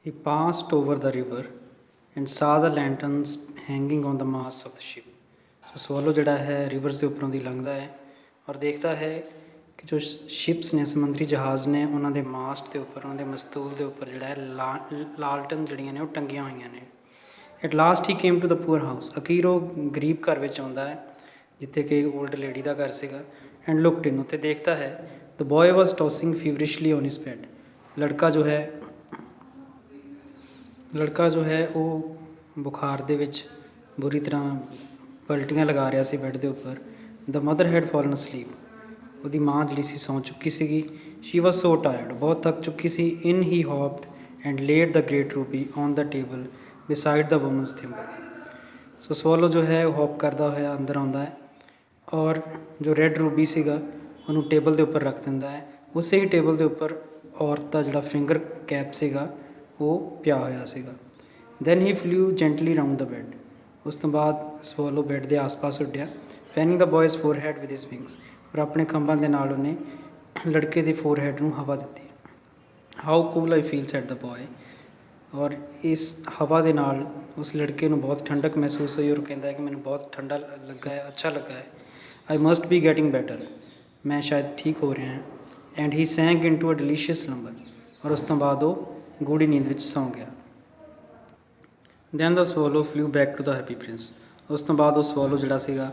He passed over the river and saw the lanterns hanging on the masts of the ship. So swallow ਜਿਹੜਾ ਹੈ reverse ਦੇ ਉੱਪਰੋਂ ਦੀ ਲੰਘਦਾ ਹੈ ਔਰ ਦੇਖਦਾ ਹੈ ਕਿ ਜੋ ਸ਼ਿਪਸ ਨੇ ਸਮੁੰਦਰੀ ਜਹਾਜ਼ ਨੇ ਉਹਨਾਂ ਦੇ ਮਾਸਟ ਦੇ ਉੱਪਰ ਉਹਨਾਂ ਦੇ ਮਸਤੂਲ ਦੇ ਉੱਪਰ ਜਿਹੜਾ ਹੈ ਲਾਲਟਨ ਜਿਹੜੀਆਂ ਨੇ ਉਹ ਟੰਗੀਆਂ ਹੋਈਆਂ ਨੇ। At last he came to the poor house. ਅਖੀਰ ਉਹ ਗਰੀਬ ਘਰ ਵਿੱਚ ਆਉਂਦਾ ਹੈ ਜਿੱਥੇ ਕਿ ਓਲਡ ਲੇਡੀ ਦਾ ਘਰ ਸੀਗਾ। ਐਂਡ ਲੁਕਡ ਇਨ, ਉੱਥੇ ਦੇਖਦਾ ਹੈ the boy was tossing feverishly on his bed. ਲੜਕਾ ਜੋ ਹੈ ਉਹ ਬੁਖਾਰ ਦੇ ਵਿੱਚ ਬੁਰੀ ਤਰ੍ਹਾਂ ਪਲਟੀਆਂ ਲਗਾ ਰਿਹਾ ਸੀ ਬੈੱਡ ਦੇ ਉੱਪਰ। The mother had fallen asleep. ਉਹਦੀ ਮਾਂ ਜਿਹੜੀ ਸੀ ਸੌਂ ਚੁੱਕੀ ਸੀਗੀ। ਸ਼ੀ ਵਾਜ਼ ਸੋ ਟਾਇਰਡ, ਬਹੁਤ ਥੱਕ ਚੁੱਕੀ ਸੀ। In he hopped and laid the great ruby on the table beside the woman's thimble. So swallow ਜੋ ਹੈ ਉਹ ਹੌਪ ਕਰਦਾ ਹੋਇਆ ਅੰਦਰ ਆਉਂਦਾ ਹੈ ਔਰ ਜੋ ਰੈੱਡ ਰੂਬੀ ਸੀਗਾ ਉਹਨੂੰ ਟੇਬਲ ਦੇ ਉੱਪਰ ਰੱਖ ਦਿੰਦਾ ਹੈ। ਉਸੇ ਹੀ ਟੇਬਲ ਦੇ ਉੱਪਰ ਔਰਤ ਦਾ ਜਿਹੜਾ ਫਿੰਗਰ ਕੈਪ ਸੀਗਾ ਉਹ ਪਿਆ ਹੋਇਆ ਸੀਗਾ। Then he flew gently round the bed. ਉਸ ਤੋਂ ਬਾਅਦ ਸਵਾਲੋ ਬੈੱਡ ਦੇ ਆਸ-ਪਾਸ ਉੱਡਿਆ। Fanning the boy's forehead with his wings. ਔਰ ਆਪਣੇ ਖੰਭਾਂ ਦੇ ਨਾਲ ਉਹਨੇ ਲੜਕੇ ਦੇ ਫੋਰਹੈਡ ਨੂੰ ਹਵਾ ਦਿੱਤੀ। How cool I feel said the boy. ਔਰ ਇਸ ਹਵਾ ਦੇ ਨਾਲ ਉਸ ਲੜਕੇ ਨੂੰ ਬਹੁਤ ਠੰਡਕ ਮਹਿਸੂਸ ਹੋਈ ਔਰ ਕਹਿੰਦਾ ਹੈ ਕਿ ਮੈਨੂੰ ਬਹੁਤ ਠੰਡਾ ਲੱਗਾ ਹੈ, ਅੱਛਾ ਲੱਗਾ ਹੈ। I must be getting better, ਮੈਂ ਸ਼ਾਇਦ ਠੀਕ ਹੋ ਰਿਹਾ ਹਾਂ। And he sank into a delicious slumber. ਔਰ ਉਸ ਤੋਂ ਬਾਅਦ ਉਹ ਗੂੜੀ ਨੀਂਦ ਵਿੱਚ ਸੌਂ ਗਿਆ। Then the swallow flew back to the happy Prince. ਉਸ ਤੋਂ ਬਾਅਦ ਉਹ ਸਵਾਲੋ ਜਿਹੜਾ ਸੀਗਾ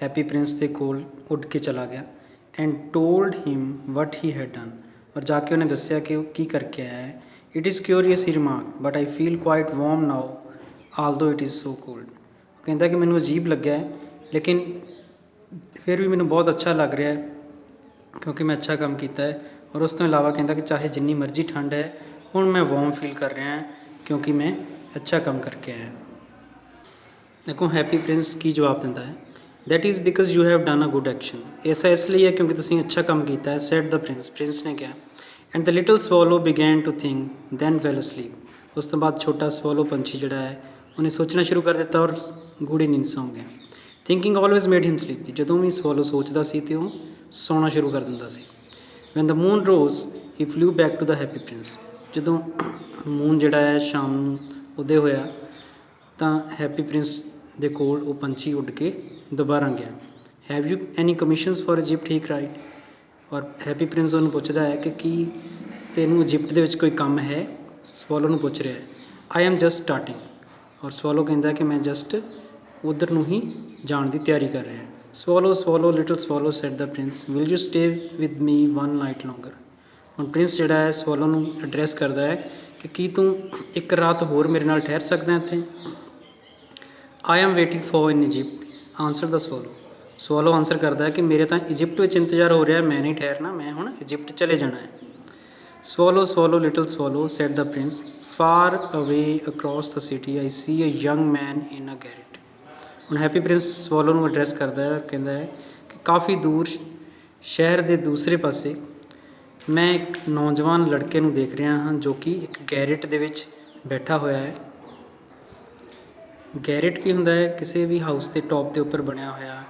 ਹੈਪੀ ਪ੍ਰਿੰਸ ਦੇ ਕੋਲ ਉੱਡ ਕੇ ਚਲਾ ਗਿਆ। And told him what he had done. ਔਰ ਜਾ ਕੇ ਉਹਨੇ ਦੱਸਿਆ ਕਿ ਉਹ ਕੀ ਕਰਕੇ ਆਇਆ ਹੈ। It is curious he remarked, but I feel quite warm now although it is so cold. ਉਹ ਕਹਿੰਦਾ ਕਿ ਮੈਨੂੰ ਅਜੀਬ ਲੱਗਿਆ ਹੈ ਲੇਕਿਨ ਫਿਰ ਵੀ ਮੈਨੂੰ ਬਹੁਤ ਅੱਛਾ ਲੱਗ ਰਿਹਾ ਹੈ ਕਿਉਂਕਿ ਮੈਂ ਅੱਛਾ ਕੰਮ ਕੀਤਾ ਹੈ। ਔਰ ਉਸ ਤੋਂ ਇਲਾਵਾ ਕਹਿੰਦਾ ਕਿ ਚਾਹੇ ਜਿੰਨੀ ਮਰਜ਼ੀ ਠੰਡ ਹੈ ਹੁਣ ਮੈਂ ਵਾਰਮ ਫੀਲ ਕਰ ਰਿਹਾ ਕਿਉਂਕਿ ਮੈਂ ਅੱਛਾ ਕੰਮ ਕਰਕੇ ਆਇਆ। ਦੇਖੋ ਹੈਪੀ ਪ੍ਰਿੰਸ ਕੀ ਜਵਾਬ ਦਿੰਦਾ ਹੈ। That is because you have done a good action. ਐਸਾ ਇਸ ਲਈ ਹੈ ਕਿਉਂਕਿ ਤੁਸੀਂ ਅੱਛਾ ਕੰਮ ਕੀਤਾ ਹੈ। ਸੈਡ ਦ ਪ੍ਰਿੰਸ, ਪ੍ਰਿੰਸ ਨੇ ਕਿਹਾ। And the little swallow began to think then fell asleep. ਉਸ ਤੋਂ ਬਾਅਦ ਛੋਟਾ ਸਵਾਲੋ ਪੰਛੀ ਜਿਹੜਾ ਹੈ ਉਹਨੇ ਸੋਚਣਾ ਸ਼ੁਰੂ ਕਰ ਦਿੱਤਾ ਔਰ ਗੂੜੀ ਨੀਂਦ ਸੌਂ ਗਿਆ। ਥਿੰਕਿੰਗ ਆਲਵੇਜ਼ ਮੇਡ ਹਿਮ ਸਲੀਪੀ। ਜਦੋਂ ਵੀ ਸਵਾਲੋ ਸੋਚਦਾ ਸੀ ਅਤੇ ਉਹ ਸੌਣਾ ਸ਼ੁਰੂ ਕਰ ਦਿੰਦਾ ਸੀ। When the moon rose he flew back to the happy prince. ਜਦੋਂ ਮੂਨ ਜਿਹੜਾ ਹੈ ਸ਼ਾਮ ਨੂੰ ਉਦੈ ਹੋਇਆ ਤਾਂ ਹੈਪੀ ਪ੍ਰਿੰਸ ਦੇ ਕੋਲ ਉਹ ਪੰਛੀ ਉੱਡ ਕੇ ਦੁਬਾਰਾ ਗਿਆ। Have you any commissions for Egypt, he cried. ਔਰ ਹੈਪੀ ਪ੍ਰਿੰਸ ਉਹਨੂੰ ਪੁੱਛਦਾ ਹੈ ਕਿ ਕੀ ਤੈਨੂੰ ਇਜਿਪਟ ਦੇ ਵਿੱਚ ਕੋਈ ਕੰਮ ਹੈ। ਸਵਾਲੋ ਨੂੰ ਪੁੱਛ ਰਿਹਾ ਹੈ। I am just starting. ਔਰ ਸਵਾਲੋ ਕਹਿੰਦਾ ਕਿ ਮੈਂ ਜਸਟ ਉੱਧਰ ਨੂੰ ਹੀ ਜਾਣ ਦੀ ਤਿਆਰੀ ਕਰ ਰਿਹਾ। Swallow little swallow said the prince, will you stay with me one night longer. ਹੁਣ ਪ੍ਰਿੰਸ ਜਿਹੜਾ ਹੈ ਸਵਾਲੋ ਨੂੰ ਐਡਰੈਸ ਕਰਦਾ ਹੈ ਕਿ ਕੀ ਤੂੰ ਇੱਕ ਰਾਤ ਹੋਰ ਮੇਰੇ ਨਾਲ ਠਹਿਰ ਸਕਦਾ ਇੱਥੇ। I am waiting for in Egypt, answer the swallow. Swallow answer ਕਰਦਾ ਹੈ ਕਿ ਮੇਰੇ ਤਾਂ ਇਜਿਪਟ ਵਿੱਚ ਇੰਤਜ਼ਾਰ ਹੋ ਰਿਹਾ, ਮੈਂ ਨਹੀਂ ਠਹਿਰਨਾ, ਮੈਂ ਹੁਣ ਇਜਿਪਟ ਚਲੇ ਜਾਣਾ ਹੈ। ਸਵਾਲੋ little swallow said the Prince, for ਅਵੇ ਅਕਰੋਸ the city I C a young man ਇਨ ਅ ਗੈਰਟ। ਹੁਣ ਹੈਪੀ ਪ੍ਰਿੰਸ ਸਵਾਲੋ ਨੂੰ ਐਡਰੈਸ ਕਰਦਾ ਹੈ, ਕਹਿੰਦਾ ਹੈ ਕਿ ਕਾਫੀ ਦੂਰ ਸ਼ਹਿਰ ਦੇ ਦੂਸਰੇ ਪਾਸੇ ਮੈਂ ਇੱਕ ਨੌਜਵਾਨ ਲੜਕੇ ਨੂੰ ਦੇਖ ਰਿਹਾ ਹਾਂ ਜੋ ਕਿ ਇੱਕ ਗੈਰਟ ਦੇ ਵਿੱਚ ਬੈਠਾ ਹੋਇਆ ਹੈ। ਗੈਰਟ ਕੀ ਹੁੰਦਾ ਹੈ, ਕਿਸੇ ਵੀ ਹਾਊਸ ਦੇ ਟੋਪ ਦੇ ਉੱਪਰ ਬਣਿਆ ਹੋਇਆ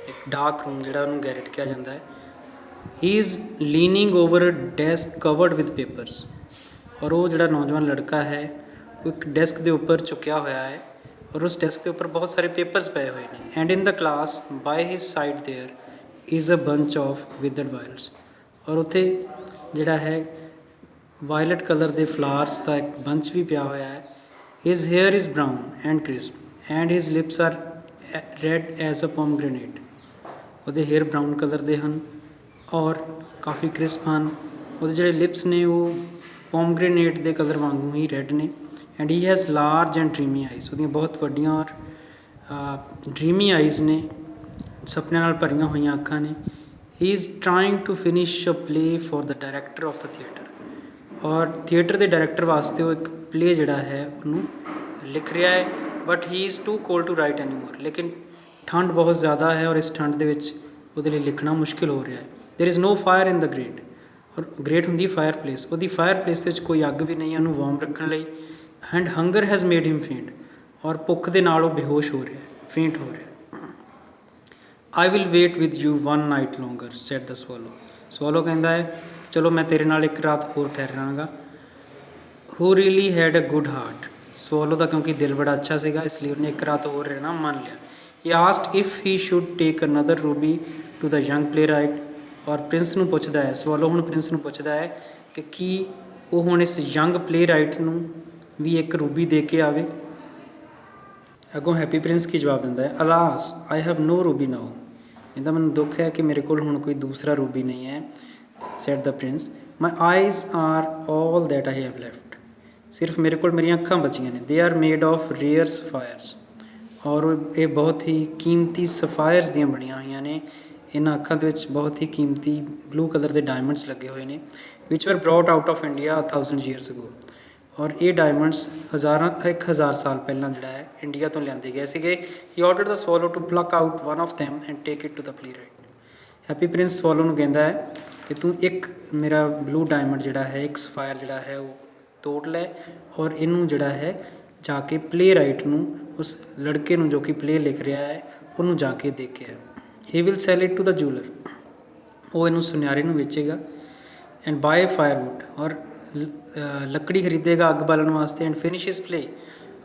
ਇੱਕ ਡਾਰਕ ਰੂਮ ਜਿਹੜਾ ਉਹਨੂੰ ਗੈਰਟ ਕਿਹਾ ਜਾਂਦਾ ਹੈ। He is leaning over a desk covered with papers. ਔਰ ਉਹ ਜਿਹੜਾ ਨੌਜਵਾਨ ਲੜਕਾ ਹੈ ਉਹ ਇੱਕ ਡੈਸਕ ਦੇ ਉੱਪਰ ਝੁਕਿਆ ਹੋਇਆ ਹੈ ਔਰ ਉਸ ਡੈਸਕ ਦੇ ਉੱਪਰ ਬਹੁਤ ਸਾਰੇ ਪੇਪਰਸ ਪਏ ਹੋਏ ਨੇ। And in the class by his side there is a bunch of withered violets. ਔਰ ਉੱਥੇ ਜਿਹੜਾ ਹੈ ਵਾਇਲਟ ਕਲਰ ਦੇ ਫਲਾਵਰਸ ਦਾ ਇੱਕ ਬੰਚ ਵੀ ਪਿਆ ਹੋਇਆ ਹੈ। His hair is brown and crisp and his lips are red as a pomegranate. ਉਹਦੇ ਹੇਅਰ ਬਰਾਊਨ ਕਲਰ ਦੇ ਹਨ ਔਰ ਕਾਫੀ ਕ੍ਰਿਸਪ ਹਨ। ਉਹਦੇ ਜਿਹੜੇ ਲਿਪਸ ਨੇ ਉਹ ਪੋਮਗ੍ਰੇਨੇਟ ਦੇ ਕਲਰ ਵਾਂਗੂ ਹੀ ਰੈੱਡ ਨੇ। And he has large and dreamy eyes. ਉਹਦੀਆਂ ਬਹੁਤ ਵੱਡੀਆਂ ਔਰ ਡਰੀਮੀ ਆਈਜ਼ ਨੇ, ਸੁਪਨਿਆਂ ਨਾਲ ਭਰੀਆਂ ਹੋਈਆਂ ਅੱਖਾਂ ਨੇ। He is trying to finish a play for the director of the theatre. ਔਰ ਥੀਏਟਰ ਦੇ ਡਾਇਰੈਕਟਰ ਵਾਸਤੇ ਉਹ ਇੱਕ ਪਲੇ ਜਿਹੜਾ ਹੈ ਉਹਨੂੰ ਲਿਖ ਰਿਹਾ ਹੈ। But he is too cold to write any more. ਲੇਕਿਨ ਠੰਡ ਬਹੁਤ ਜ਼ਿਆਦਾ ਹੈ ਔਰ ਇਸ ਠੰਡ ਦੇ ਵਿੱਚ ਉਹਦੇ ਲਈ ਲਿਖਣਾ ਮੁਸ਼ਕਿਲ ਹੋ ਰਿਹਾ ਹੈ। There is no fire in the grate. ਔਰ ਗ੍ਰੇਟ ਹੁੰਦੀ ਫਾਇਰ ਪਲੇਸ, ਉਹਦੀ ਫਾਇਰ ਪਲੇਸ ਦੇ ਵਿੱਚ ਕੋਈ ਅੱਗ ਵੀ ਨਹੀਂ ਹੈ ਉਹਨੂੰ ਵਾਰਮ ਰੱਖਣ ਲਈ। And hunger has made him faint. ਔਰ ਭੁੱਖ ਦੇ ਨਾਲ ਉਹ ਬੇਹੋਸ਼ ਹੋ ਰਿਹਾ, ਫੇਂਟ ਹੋ ਰਿਹਾ। I will wait with you one night longer said the swallow. Swallow ਕਹਿੰਦਾ ਹੈ ਚਲੋ ਮੈਂ ਤੇਰੇ ਨਾਲ ਇੱਕ ਰਾਤ ਹੋਰ ਠਹਿਰਾਂਗਾ। Who really had a good heart. Swallow ਦਾ ਕਿਉਂਕਿ ਦਿਲ ਬੜਾ ਅੱਛਾ ਸੀਗਾ, ਇਸ ਲਈ ਉਹਨੇ ਇੱਕ ਰਾਤ ਹੋਰ ਰਹਿਣਾ ਮੰਨ ਲਿਆ। He asked if he should take another ruby to the young playwright. ਔਰ ਪ੍ਰਿੰਸ ਨੂੰ ਪੁੱਛਦਾ ਹੈ, ਸਵੋਲੋ ਹੁਣ ਪ੍ਰਿੰਸ ਨੂੰ ਪੁੱਛਦਾ ਹੈ ਕਿ ਕੀ ਉਹ ਹੁਣ ਇਸ ਯੰਗ ਪਲੇ ਰਾਈਟ ਨੂੰ ਵੀ ਇੱਕ ਰੂਬੀ ਦੇ ਕੇ ਆਵੇ। ਅੱਗੋਂ ਹੈਪੀ ਪ੍ਰਿੰਸ ਕੀ ਜਵਾਬ ਦਿੰਦਾ ਹੈ, ਅਲਾਸ ਆਈ ਹੈਵ ਨੋ ਰੂਬੀ ਨਾਓ। ਕਹਿੰਦਾ ਮੈਨੂੰ ਦੁੱਖ ਹੈ ਕਿ ਮੇਰੇ ਕੋਲ ਹੁਣ ਕੋਈ ਦੂਸਰਾ ਰੂਬੀ ਨਹੀਂ ਹੈ। Said the prince my eyes are all that I have left. ਸਿਰਫ ਮੇਰੇ ਕੋਲ ਮੇਰੀਆਂ ਅੱਖਾਂ ਬਚੀਆਂ ਨੇ। They are made of rare sapphires. ਔਰ ਇਹ ਬਹੁਤ ਹੀ ਕੀਮਤੀ ਸਫਾਇਰਸ ਦੀਆਂ ਬਣੀਆਂ ਹੋਈਆਂ ਨੇ। ਇਹਨਾਂ ਅੱਖਾਂ ਦੇ ਵਿੱਚ ਬਹੁਤ ਹੀ ਕੀਮਤੀ ਬਲੂ ਕਲਰ ਦੇ ਡਾਇਮੰਡਸ ਲੱਗੇ ਹੋਏ ਨੇ। Which were brought out of India 1000 years ago। ਔਰ ਇਹ ਡਾਇਮੰਡਸ 1000 ਸਾਲ ਪਹਿਲਾਂ ਜਿਹੜਾ ਹੈ ਇੰਡੀਆ ਤੋਂ ਲਿਆਂਦੇ ਗਏ ਸੀਗੇ। He ordered the swallow to pluck out one of them and take it to the playwright. Happy prince swallow ਨੂੰ ਕਹਿੰਦਾ ਹੈ ਕਿ ਤੂੰ ਇੱਕ ਮੇਰਾ ਬਲੂ ਡਾਇਮੰਡ ਜਿਹੜਾ ਹੈ, ਇੱਕ ਸਫਾਇਰ ਜਿਹੜਾ ਹੈ ਉਹ ਤੋੜ ਲੈ ਔਰ ਇਹਨੂੰ ਜਿਹੜਾ ਹੈ ਜਾ ਕੇ ਪਲੇ ਰਾਈਟ ਨੂੰ, ਉਸ ਲੜਕੇ ਨੂੰ ਜੋ ਕਿ ਪਲੇ ਲਿਖ ਰਿਹਾ ਹੈ, ਉਹਨੂੰ ਜਾ ਕੇ ਦੇ ਕੇ ਆ। He will sell it to the jeweller. ਉਹ ਇਹਨੂੰ ਸੁਨਿਆਰੇ ਨੂੰ ਵੇਚੇਗਾ। And bye ਫਾਇਰਵੁੱਡ। ਔਰ ਲੱਕੜੀ ਖਰੀਦੇਗਾ ਅੱਗ ਬਾਲਣ ਵਾਸਤੇ। And finish his play.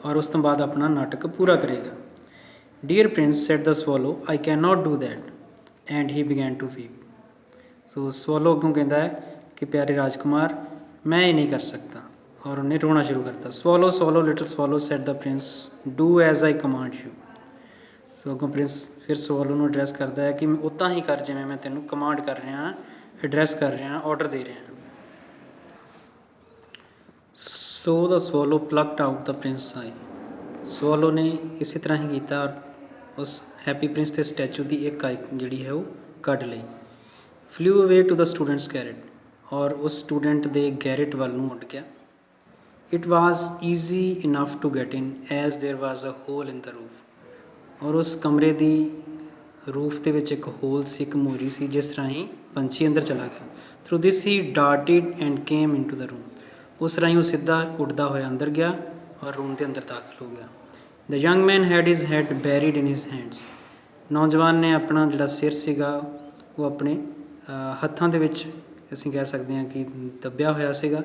ਔਰ ਉਸ ਤੋਂ ਬਾਅਦ ਆਪਣਾ ਨਾਟਕ ਪੂਰਾ ਕਰੇਗਾ। Dear prince said the swallow I can not do that and he began to weep. So swallow ਅੱਗੋਂ ਕਹਿੰਦਾ ਹੈ ਕਿ ਪਿਆਰੇ ਰਾਜਕੁਮਾਰ ਮੈਂ ਇਹ ਨਹੀਂ ਕਰ ਸਕਦਾ, ਔਰ ਉਹਨੇ ਰੋਣਾ ਸ਼ੁਰੂ ਕਰਤਾ। Swallow swallow little swallow said the prince do as I command you. So ਅੱਗੋਂ ਪ੍ਰਿੰਸ ਫਿਰ ਸਵੋਲੋ ਨੂੰ ਐਡਰੈਸ ਕਰਦਾ ਹੈ ਕਿ ਉੱਦਾਂ ਹੀ ਕਰ ਜਿਵੇਂ ਮੈਂ ਤੈਨੂੰ ਕਮਾਂਡ ਕਰ ਰਿਹਾ, ਐਡਰੈਸ ਕਰ ਰਿਹਾ, ਆਰਡਰ ਦੇ ਰਿਹਾ। ਸੋ ਦਾ ਸਵੋਲੋ ਪਲੱਕਡ ਆਊਟ ਦਾ ਪ੍ਰਿੰਸ ਆਈ। ਸਵੋਲੋ ਨੇ ਇਸੇ ਤਰ੍ਹਾਂ ਹੀ ਕੀਤਾ ਔਰ ਉਸ ਹੈਪੀ ਪ੍ਰਿੰਸ ਦੇ ਸਟੈਚੂ ਦੀ ਇੱਕ ਆਈ ਜਿਹੜੀ ਹੈ ਉਹ ਕੱਢ ਲਈ। ਫਲਿਊ ਅਵੇ ਟੂ ਦ ਸਟੂਡੈਂਟਸ ਗੈਰੇਟ। ਔਰ ਉਸ ਸਟੂਡੈਂਟ ਦੇ ਗੈਰੇਟ ਵੱਲ ਨੂੰ ਉੱਡ ਗਿਆ। It was easy enough to get in as there was a hole in the roof. ਔਰ ਉਸ ਕਮਰੇ ਦੀ ਰੂਫ ਦੇ ਵਿੱਚ ਇੱਕ ਹੋਲ ਸੀ, ਇੱਕ ਮੋਰੀ ਸੀ, ਜਿਸ ਰਾਹੀਂ ਪੰਛੀ ਅੰਦਰ ਚਲਾ ਗਿਆ। Through this he darted and came into the room. ਉਸ ਰਾਹੀਂ ਉਹ ਸਿੱਧਾ ਉੱਡਦਾ ਹੋਇਆ ਅੰਦਰ ਗਿਆ ਔਰ ਰੂਮ ਦੇ ਅੰਦਰ ਦਾਖਲ ਹੋ ਗਿਆ। The young man had his head buried in his hands. ਨੌਜਵਾਨ ਨੇ ਆਪਣਾ ਜਿਹੜਾ ਸਿਰ ਸੀਗਾ ਉਹ ਆਪਣੇ ਹੱਥਾਂ ਦੇ ਵਿੱਚ ਅਸੀਂ ਕਹਿ ਸਕਦੇ ਹਾਂ ਕਿ ਦੱਬਿਆ ਹੋਇਆ ਸੀਗਾ।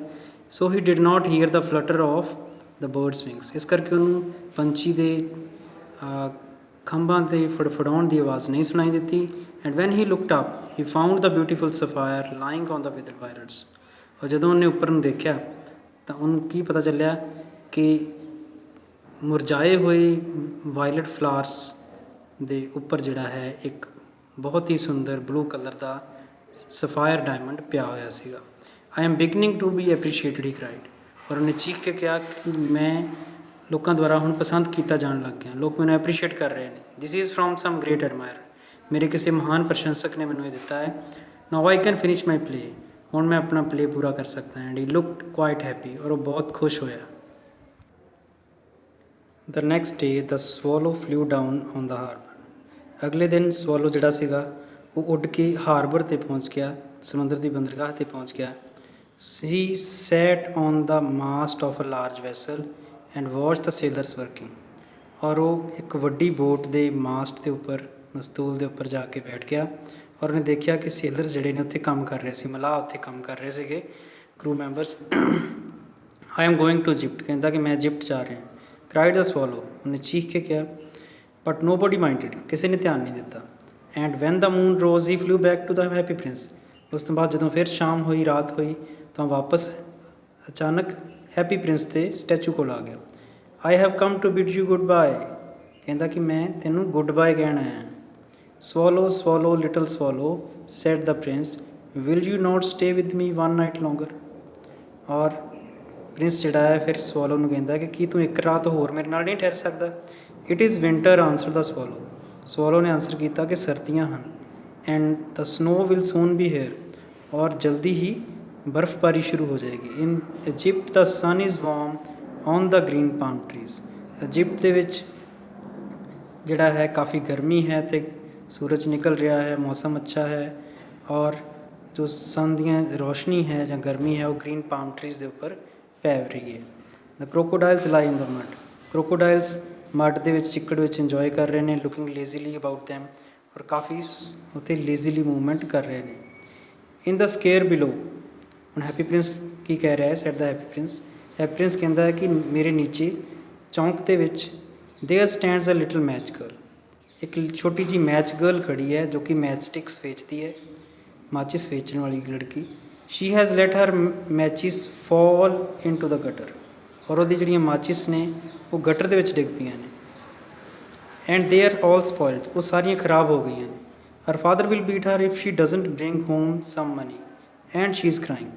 So he did not hear the flutter of the birds wings. ਇਸ ਕਰਕੇ ਉਹਨੂੰ ਪੰਛੀ ਦੇ ਖੰਭਾਂ 'ਤੇ ਫੜਫੜਾਉਣ ਦੀ ਆਵਾਜ਼ ਨਹੀਂ ਸੁਣਾਈ ਦਿੱਤੀ। And when he looked up he found the beautiful sapphire lying on the wither violets. ਔਰ ਜਦੋਂ ਉਹਨੇ ਉੱਪਰ ਨੂੰ ਦੇਖਿਆ ਤਾਂ ਉਹਨੂੰ ਕੀ ਪਤਾ ਚੱਲਿਆ ਕਿ ਮੁਰਝਾਏ ਹੋਏ ਵਾਇਲਟ ਫਲਾਵਰਸ ਦੇ ਉੱਪਰ ਜਿਹੜਾ ਹੈ ਇੱਕ ਬਹੁਤ ਹੀ ਸੁੰਦਰ ਬਲੂ ਕਲਰ ਦਾ ਸਫਾਇਰ ਡਾਇਮੰਡ ਪਿਆ ਹੋਇਆ ਸੀਗਾ। I am beginning to be appreciated he cried. ਔਰ ਉਹਨੇ ਚੀਖ ਕੇ ਕਿਹਾ ਕਿ ਮੈਂ ਲੋਕਾਂ ਦੁਆਰਾ ਹੁਣ ਪਸੰਦ ਕੀਤਾ ਜਾਣ ਲੱਗ ਗਿਆ, ਲੋਕ ਮੈਨੂੰ ਐਪਰੀਸ਼ੀਏਟ ਕਰ ਰਹੇ ਨੇ। This is from some great admirer. ਮੇਰੇ ਕਿਸੇ ਮਹਾਨ ਪ੍ਰਸ਼ੰਸਕ ਨੇ ਮੈਨੂੰ ਇਹ ਦਿੱਤਾ ਹੈ। Now I can finish my play. ਹੁਣ ਮੈਂ ਆਪਣਾ ਪਲੇ ਪੂਰਾ ਕਰ ਸਕਦਾ। And he looked quite happy. ਔਰ ਉਹ ਬਹੁਤ ਖੁਸ਼ ਹੋਇਆ। The next day the swallow flew down on the harbour. ਅਗਲੇ ਦਿਨ ਸਵੋਲੋ ਜਿਹੜਾ ਸੀਗਾ ਉਹ ਉੱਡ ਕੇ ਹਾਰਬਰ 'ਤੇ ਪਹੁੰਚ ਗਿਆ, ਸਮੁੰਦਰ ਦੀ ਬੰਦਰਗਾਹ 'ਤੇ ਪਹੁੰਚ ਗਿਆ। He sat on the mast of a large vessel and watch the sailors working. ਔਰ ਉਹ ਇੱਕ ਵੱਡੀ ਬੋਟ ਦੇ ਮਾਸਟ ਦੇ ਉੱਪਰ, ਮਸਤੂਲ ਦੇ ਉੱਪਰ ਜਾ ਕੇ ਬੈਠ ਗਿਆ ਔਰ ਉਹਨੇ ਦੇਖਿਆ ਕਿ ਸੇਲਰਸ ਜਿਹੜੇ ਨੇ ਉੱਥੇ ਕੰਮ ਕਰ ਰਹੇ ਸੀ, ਮਲਾਹ ਉੱਥੇ ਕੰਮ ਕਰ ਰਹੇ ਸੀਗੇ, crew members. I am going to Egypt. ਕਹਿੰਦਾ ਕਿ ਮੈਂ ਇਜਿਪਟ ਜਾ ਰਿਹਾ। ਕਰਾਈਡ ਦ ਸਵੋਲੋ। ਉਹਨੇ ਚੀਖ ਕੇ ਕਿਹਾ। But nobody minded. ਕਿਸੇ ਨੇ ਧਿਆਨ ਨਹੀਂ ਦਿੱਤਾ। And when the moon rose he flew back to the happy Prince. ਉਸ ਤੋਂ ਬਾਅਦ ਜਦੋਂ ਫਿਰ ਸ਼ਾਮ ਹੋਈ, ਰਾਤ ਹੋਈ, ਤਾਂ ਵਾਪਸ ਅਚਾਨਕ ਹੈਪੀ ਪ੍ਰਿੰਸ ਦੇ ਸਟੈਚੂ ਕੋਲ ਆ ਗਿਆ। I have come to bid you goodbye. ਕਹਿੰਦਾ ਕਿ ਮੈਂ ਤੈਨੂੰ ਗੁੱਡ ਬਾਏ ਕਹਿਣ ਆਇਆ। Swallow swallow little swallow said the prince will you not stay with me one night longer. ਔਰ ਪ੍ਰਿੰਸ ਜਿਹੜਾ ਹੈ ਫਿਰ ਸਵੋਲੋ ਨੂੰ ਕਹਿੰਦਾ ਕਿ ਕੀ ਤੂੰ ਇੱਕ ਰਾਤ ਹੋਰ ਮੇਰੇ ਨਾਲ ਨਹੀਂ ਠਹਿਰ ਸਕਦਾ। It is winter answer the swallow. Swallow ਨੇ ਆਨਸਰ ਕੀਤਾ ਕਿ ਸਰਦੀਆਂ ਹਨ। And the snow will soon be here. ਔਰ ਜਲਦੀ ਹੀ ਬਰਫ਼ਬਾਰੀ ਸ਼ੁਰੂ ਹੋ ਜਾਏਗੀ। In Egypt the sun is warm on the green palm trees. Egypt ਦੇ ਵਿੱਚ ਜਿਹੜਾ ਹੈ ਕਾਫੀ ਗਰਮੀ ਹੈ ਅਤੇ ਸੂਰਜ ਨਿਕਲ ਰਿਹਾ ਹੈ, ਮੌਸਮ ਅੱਛਾ ਹੈ ਔਰ ਜੋ ਸਨ ਦੀਆਂ ਰੋਸ਼ਨੀ ਹੈ ਜਾਂ ਗਰਮੀ ਹੈ ਉਹ ਗ੍ਰੀਨ ਪਾਮ ਟਰੀਜ਼ ਦੇ ਉੱਪਰ ਪੈ ਰਹੀ ਹੈ। ਦ ਕ੍ਰੋਕੋਡਾਈਲਸ ਲਾਈ ਇਨ ਦ ਮਡ। ਕ੍ਰੋਕੋਡਾਈਲਸ ਮਡ ਦੇ ਵਿੱਚ, ਚਿੱਕੜ ਵਿੱਚ ਇੰਜੋਏ ਕਰ ਰਹੇ ਨੇ, ਲੁਕਿੰਗ ਲੇਜ਼ੀਲੀ ਅਬਾਊਟ ਦੈਮ। ਔਰ ਕਾਫੀ ਉੱਥੇ ਲੇਜ਼ੀਲੀ ਮੂਵਮੈਂਟ ਕਰ ਰਹੇ ਨੇ। In the square below. ਹੁਣ ਹੈਪੀ ਪ੍ਰਿੰਸ ਕੀ ਕਹਿ ਰਿਹਾ ਹੈ, said the happy Prince Happy Prince ਕਹਿੰਦਾ ਹੈ ਕਿ ਮੇਰੇ ਨੀਚੇ ਚੌਂਕ ਦੇ ਵਿੱਚ there stands a little match girl, ਇੱਕ ਛੋਟੀ ਜੀ ਮੈਚ ਗਰਲ ਖੜੀ ਹੈ ਜੋ ਕਿ ਮੈਚ ਸਟਿਕਸ ਵੇਚਦੀ ਹੈ, ਮਾਚਿਸ ਵੇਚਣ ਵਾਲੀ ਲੜਕੀ। She has let her matches fall into the gutter, ਔਰ ਉਹਦੀ ਜਿਹੜੀਆਂ ਮਾਚਿਸ ਨੇ ਉਹ ਗਟਰ ਦੇ ਵਿੱਚ ਡਿੱਗ ਪਈਆਂ ਨੇ। And they are all spoiled, ਉਹ ਸਾਰੀਆਂ ਖਰਾਬ ਹੋ ਗਈਆਂ ਨੇ। Her father will beat her if she doesn't bring home some money and she is crying.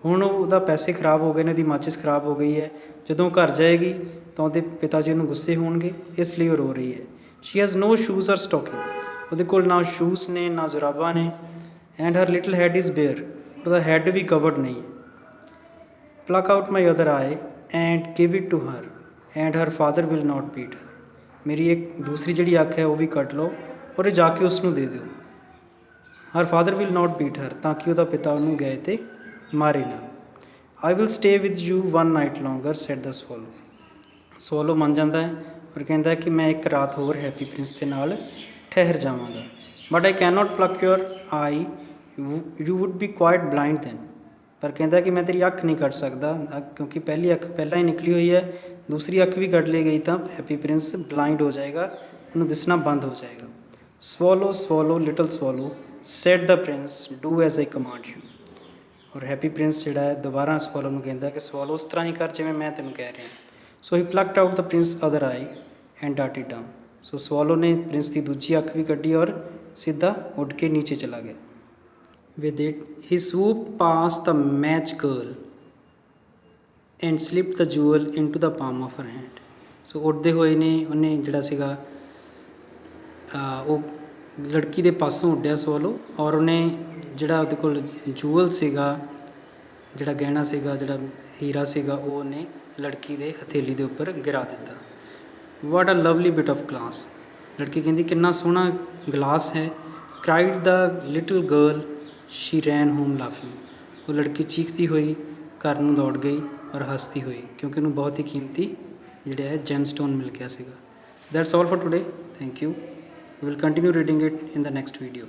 ਹੁਣ ਉਹਦਾ ਪੈਸੇ ਖਰਾਬ ਹੋ ਗਏ ਨੇ, ਉਹਦੀ ਮਾਚਿਸ ਖਰਾਬ ਹੋ ਗਈ ਹੈ। ਜਦੋਂ ਘਰ ਜਾਏਗੀ ਤਾਂ ਉਹਦੇ ਪਿਤਾ ਜੀ ਨੂੰ ਗੁੱਸੇ ਹੋਣਗੇ, ਇਸ ਲਈ ਉਹ ਰੋ ਰਹੀ ਹੈ। She has no shoes or stocking, ਉਹਦੇ ਕੋਲ ਨਾ ਸ਼ੂਜ਼ ਨੇ ਨਾ ਜ਼ੁਰਾਬਾਂ ਨੇ। And her little head is bare, ਉਹਦਾ ਹੈਡ ਵੀ ਕਵਰਡ ਨਹੀਂ ਹੈ। Pluck out my other eye and give it to her and her father will not beat her, ਮੇਰੀ ਇੱਕ ਦੂਸਰੀ ਜਿਹੜੀ ਅੱਖ ਹੈ ਉਹ ਵੀ ਕੱਟ ਲਓ ਔਰ ਇਹ ਜਾ ਕੇ ਉਸ ਨੂੰ ਦੇ ਦਿਓ। Her father will not beat her, ਤਾਂ ਕਿ ਉਹਦਾ ਪਿਤਾ ਉਹਨੂੰ ਗਏ 'ਤੇ ਮਾਰੇ ਨਾ। I will stay with you one night longer said the swallow, swallow ਮੰਨ ਜਾਂਦਾ ਹੈ ਔਰ ਕਹਿੰਦਾ ਕਿ ਮੈਂ ਇੱਕ ਰਾਤ ਹੋਰ ਹੈਪੀ ਪ੍ਰਿੰਸ ਦੇ ਨਾਲ ਠਹਿਰ ਜਾਵਾਂਗਾ। But I can not pluck your eye, you would be quite blind then, ਪਰ ਕਹਿੰਦਾ ਕਿ ਮੈਂ ਤੇਰੀ ਅੱਖ ਨਹੀਂ ਕੱਟ ਸਕਦਾ ਕਿਉਂਕਿ ਪਹਿਲੀ ਅੱਖ ਪਹਿਲਾਂ ਹੀ ਨਿਕਲੀ ਹੋਈ ਹੈ, ਦੂਸਰੀ ਅੱਖ ਵੀ ਕੱਢ ਲਈ ਗਈ ਤਾਂ ਹੈਪੀ ਪ੍ਰਿੰਸ ਬਲਾਈਂਡ ਹੋ ਜਾਏਗਾ, ਉਹਨੂੰ ਦਿਸਣਾ ਬੰਦ ਹੋ ਜਾਏਗਾ। Swallow swallow little swallow said the prince do as I command you, ਔਰ ਹੈਪੀ ਪ੍ਰਿੰਸ ਜਿਹੜਾ ਹੈ ਦੁਬਾਰਾ ਸਵੋਲੋ ਨੂੰ ਕਹਿੰਦਾ ਕਿ ਸਵੋਲੋ ਉਸ ਤਰ੍ਹਾਂ ਹੀ ਕਰ ਜਿਵੇਂ ਮੈਂ ਤੈਨੂੰ ਕਹਿ ਰਿਹਾ। So he plucked out the prince other eye and ਡਾਟਿਡ ਡਾਊਨ, ਸੋ ਸਵੋਲੋ ਨੇ ਪ੍ਰਿੰਸ ਦੀ ਦੂਜੀ ਅੱਖ ਵੀ ਕੱਢੀ ਔਰ ਸਿੱਧਾ ਉੱਡ ਕੇ ਨੀਚੇ ਚਲਾ ਗਿਆ। With it he swooped past the match girl and slipped the jewel into the palm of her hand, ਸੋ ਉੱਡਦੇ ਹੋਏ ਨੇ ਉਹਨੇ ਜਿਹੜਾ ਸੀਗਾ ਉਹ ਲੜਕੀ ਦੇ ਪਾਸੋਂ ਉੱਡਿਆ ਸਵੋਲੋ, ਔਰ ਉਹਨੇ ਜਿਹੜਾ ਉਹਦੇ ਕੋਲ ਜੂਅਲ ਸੀਗਾ, ਜਿਹੜਾ ਗਹਿਣਾ ਸੀਗਾ, ਜਿਹੜਾ ਹੀਰਾ ਸੀਗਾ, ਉਹ ਉਹਨੇ ਲੜਕੀ ਦੇ ਹਥੇਲੀ ਦੇ ਉੱਪਰ ਗਿਰਾ ਦਿੱਤਾ। What a lovely bit of glass, ਲੜਕੀ ਕਹਿੰਦੀ ਕਿੰਨਾ ਸੋਹਣਾ ਗਲਾਸ ਹੈ। Cried the little girl she ran home laughing, ਉਹ ਲੜਕੀ ਚੀਖਦੀ ਹੋਈ ਘਰ ਨੂੰ ਦੌੜ ਗਈ ਔਰ ਹੱਸਦੀ ਹੋਈ ਕਿਉਂਕਿ ਉਹਨੂੰ ਬਹੁਤ ਹੀ ਕੀਮਤੀ ਜਿਹੜਾ ਹੈ ਜੈਮ ਸਟੋਨ ਮਿਲ ਗਿਆ ਸੀਗਾ। That's all for today, thank you. We will continue reading it in the next video.